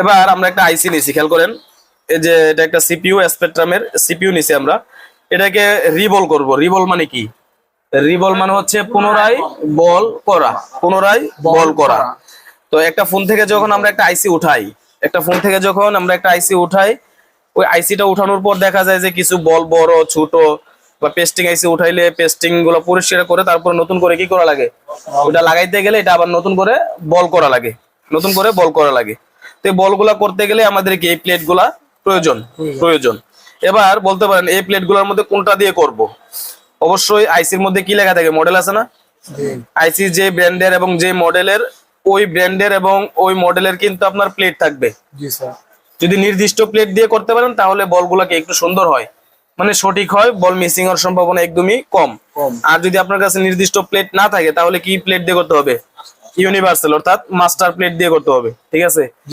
এবার আমরা একটা আইসি নিছি, খেয়াল করেন। এই যে এটা একটা সিপিইউ, স্পেকট্রামের সিপিইউ নিছি আমরা। এটাকে রিভল করব। রিভল মানে কি? রিভল মানে হচ্ছে পুনরায় বল করা, পুনরায় বল করা। তো একটা ফোন থেকে যখন আমরা একটা আইসি উঠাই, একটা ফোন থেকে যখন আমরা একটা আইসি উঠাই, ওই আইসিটা উঠানোর পর দেখা যায় যে কিছু বল বড় ছোট, বা পেস্টিং আইসি উঠাইলে পেস্টিং গুলো পরিষ্কার করে তারপর নতুন করে কি করা লাগে, ওটা লাগাইতে গেলে এটা আবার নতুন করে বল করা লাগে, নতুন করে বল করা লাগে। তো এই বলগুলা করতে গেলে আমাদেরকে এই প্লেট গুলা প্রয়োজন প্রয়োজন। এবার বলতে পারেন এই প্লেট গুলার মধ্যে কোনটা দিয়ে করব। অবশ্যই আইসির মধ্যে কি লেখা থাকে, মডেল আছে না? আইসি যে ব্র্যান্ডের এবং যে মডেলের, ওই ব্র্যান্ডের এবং ওই মডেলের কিন্তু আপনার প্লেট থাকবে। জি স্যার। যদি নির্দিষ্ট প্লেট দিয়ে করতে পারেন তাহলে বলগুলোকে একটু সুন্দর হয়, মানে সঠিক হয়, বল মিসিং হওয়ার সম্ভাবনা একদমই কম। আর যদি আপনার কাছে নির্দিষ্ট প্লেট না থাকে তাহলে কি প্লেট দিয়ে করতে হবে? ইউনিভার্সাল অর্থাৎ মাস্টার প্লেট দিয়ে করতে হবে, ঠিক আছে।